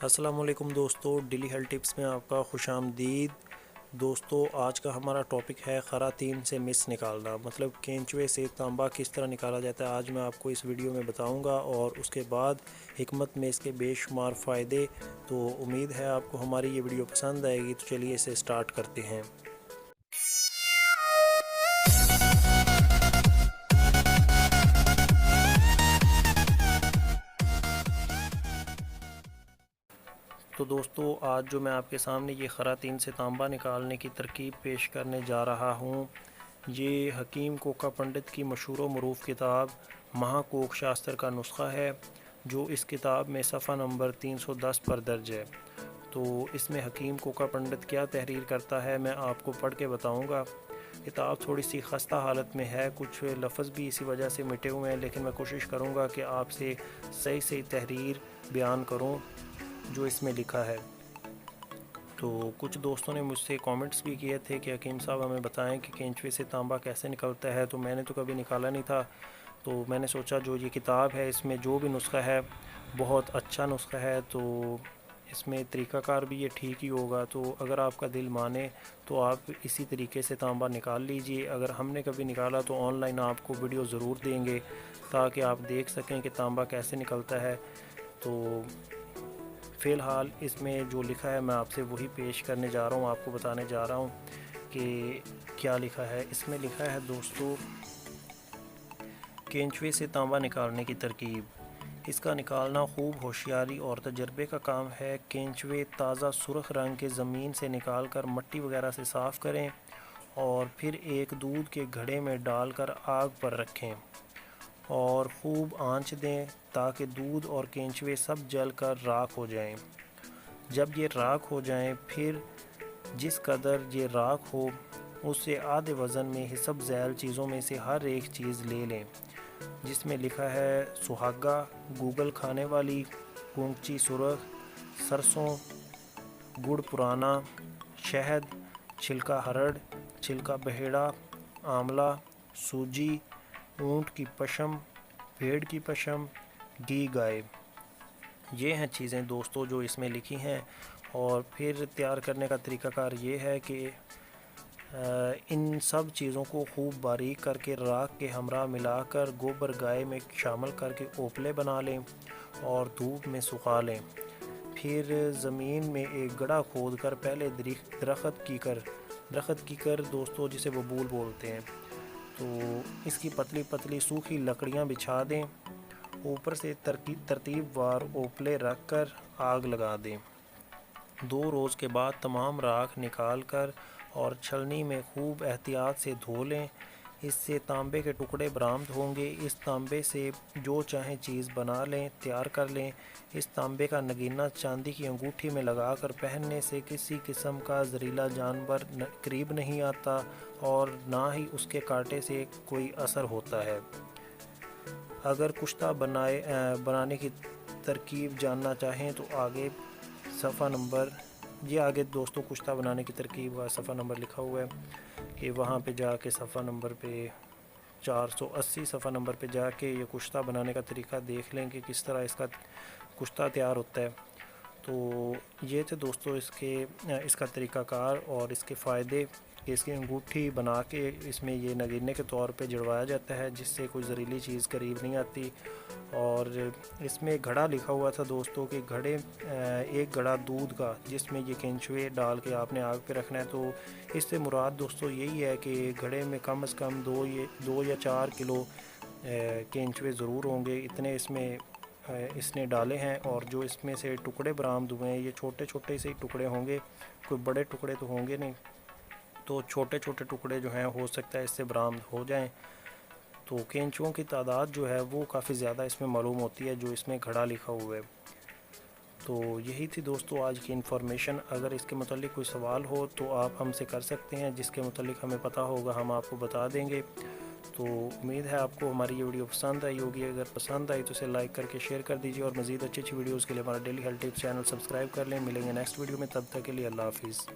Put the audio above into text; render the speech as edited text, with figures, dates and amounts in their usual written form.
السلام علیکم دوستو، ڈیلی ہیلتھ ٹپس میں آپ کا خوش آمدید۔ دوستو، آج کا ہمارا ٹاپک ہے خراطین سے مس نکالنا، مطلب کینچوے سے تانبا کس طرح نکالا جاتا ہے۔ آج میں آپ کو اس ویڈیو میں بتاؤں گا اور اس کے بعد حکمت میں اس کے بے شمار فائدے۔ تو امید ہے آپ کو ہماری یہ ویڈیو پسند آئے گی، تو چلیے اسے سٹارٹ کرتے ہیں۔ تو دوستو، آج جو میں آپ کے سامنے یہ خراطین سے تانبا نکالنے کی ترکیب پیش کرنے جا رہا ہوں، یہ حکیم کوکا پنڈت کی مشہور و معروف کتاب مہا کوک شاستر کا نسخہ ہے، جو اس کتاب میں صفحہ نمبر 310 پر درج ہے۔ تو اس میں حکیم کوکا پنڈت کیا تحریر کرتا ہے، میں آپ کو پڑھ کے بتاؤں گا۔ کتاب تھوڑی سی خستہ حالت میں ہے، کچھ لفظ بھی اسی وجہ سے مٹے ہوئے ہیں، لیکن میں کوشش کروں گا کہ آپ سے صحیح تحریر بیان کروں جو اس میں لکھا ہے۔ تو کچھ دوستوں نے مجھ سے کامنٹس بھی کیے تھے کہ حکیم صاحب ہمیں بتائیں کہ کینچوے سے تانبا کیسے نکلتا ہے، تو میں نے تو کبھی نکالا نہیں تھا، تو میں نے سوچا جو یہ کتاب ہے اس میں جو بھی نسخہ ہے بہت اچھا نسخہ ہے، تو اس میں طریقہ کار بھی یہ ٹھیک ہی ہوگا۔ تو اگر آپ کا دل مانے تو آپ اسی طریقے سے تانبا نکال لیجئے۔ اگر ہم نے کبھی نکالا تو آن لائن آپ کو ویڈیو ضرور دیں گے تاکہ آپ دیکھ سکیں کہ تانبا کیسے نکلتا ہے۔ تو فی الحال اس میں جو لکھا ہے میں آپ سے وہی پیش کرنے جا رہا ہوں، آپ کو بتانے جا رہا ہوں کہ کیا لکھا ہے۔ اس میں لکھا ہے دوستو، کینچوے سے تانبا نکالنے کی ترکیب۔ اس کا نکالنا خوب ہوشیاری اور تجربے کا کام ہے۔ کینچوے تازہ سرخ رنگ کے زمین سے نکال کر مٹی وغیرہ سے صاف کریں اور پھر ایک دودھ کے گھڑے میں ڈال کر آگ پر رکھیں اور خوب آنچ دیں تاکہ دودھ اور کینچوے سب جل کر راکھ ہو جائیں۔ جب یہ راکھ ہو جائیں، پھر جس قدر یہ راکھ ہو اس سے آدھے وزن میں حسب ذیل چیزوں میں سے ہر ایک چیز لے لیں، جس میں لکھا ہے سہاگا، گوگل کھانے والی، گونگچی سرخ، سرسوں، گڑ پرانا، شہد، چھلکا ہرڑ، چھلکا بہیڑا، آملہ، سوجی، اونٹ کی پشم، بھیڑ کی پشم، گھی گائے۔ یہ ہیں چیزیں دوستو جو اس میں لکھی ہیں، اور پھر تیار کرنے کا طریقہ کار یہ ہے کہ ان سب چیزوں کو خوب باریک کر کے راکھ کے ہمراہ ملا کر گوبر گائے میں شامل کر کے اوپلے بنا لیں اور دھوپ میں سکھا لیں۔ پھر زمین میں ایک گڑھا کھود کر پہلے درخت کی کر دوستو جسے ببول بولتے ہیں، تو اس کی پتلی پتلی سوکھی لکڑیاں بچھا دیں، اوپر سے ترتیب وار اوپلے رکھ کر آگ لگا دیں۔ 2 روز کے بعد تمام راکھ نکال کر اور چھلنی میں خوب احتیاط سے دھو لیں، اس سے تانبے کے ٹکڑے برآمد ہوں گے۔ اس تانبے سے جو چاہیں چیز بنا لیں، تیار کر لیں۔ اس تانبے کا نگینہ چاندی کی انگوٹھی میں لگا کر پہننے سے کسی قسم کا زہریلا جانور قریب نہیں آتا اور نہ ہی اس کے کانٹے سے کوئی اثر ہوتا ہے۔ اگر کشتہ بنانے کی ترکیب جاننا چاہیں تو آگے دوستو کشتہ بنانے کی ترکیب کا صفحہ نمبر لکھا ہوا ہے کہ وہاں پہ جا کے صفحہ نمبر پہ 480 صفحہ نمبر پہ جا کے یہ کشتہ بنانے کا طریقہ دیکھ لیں کہ کس طرح اس کا کشتہ تیار ہوتا ہے۔ تو یہ تھے دوستو اس کا طریقہ کار اور اس کے فائدے کہ اس کی انگوٹھی بنا کے اس میں یہ نگینے کے طور پہ جڑوایا جاتا ہے، جس سے کوئی زہریلی چیز قریب نہیں آتی۔ اور اس میں گھڑا لکھا ہوا تھا دوستو کہ ایک گھڑا دودھ کا جس میں یہ کینچوے ڈال کے آپ نے آگ پہ رکھنا ہے۔ تو اس سے مراد دوستو یہی ہے کہ گھڑے میں کم از کم 2 یا 4 کلو کینچوے ضرور ہوں گے، اتنے اس نے ڈالے ہیں۔ اور جو اس میں سے ٹکڑے برآمد ہوئے ہیں یہ چھوٹے چھوٹے سے ہی ٹکڑے ہوں گے، کوئی بڑے ٹکڑے تو ہوں گے نہیں، تو چھوٹے چھوٹے ٹکڑے جو ہیں ہو سکتا ہے اس سے برآمد ہو جائیں۔ تو کینچووں کی تعداد جو ہے وہ کافی زیادہ اس میں معلوم ہوتی ہے جو اس میں گھڑا لکھا ہوا ہے۔ تو یہی تھی دوستو آج کی انفارمیشن۔ اگر اس کے متعلق کوئی سوال ہو تو آپ ہم سے کر سکتے ہیں، جس کے متعلق ہمیں پتہ ہوگا ہم آپ کو بتا دیں گے۔ تو امید ہے آپ کو ہماری یہ ویڈیو پسند آئی ہوگی، اگر پسند آئی تو اسے لائک کر کے شیئر کر دیجیے، اور مزید اچھی ویڈیوز کے لیے ہمارا daily health tips channel subscribe کر لیں۔ ملیں گے نیکسٹ ویڈیو میں، تب تک کے لیے اللہ حافظ۔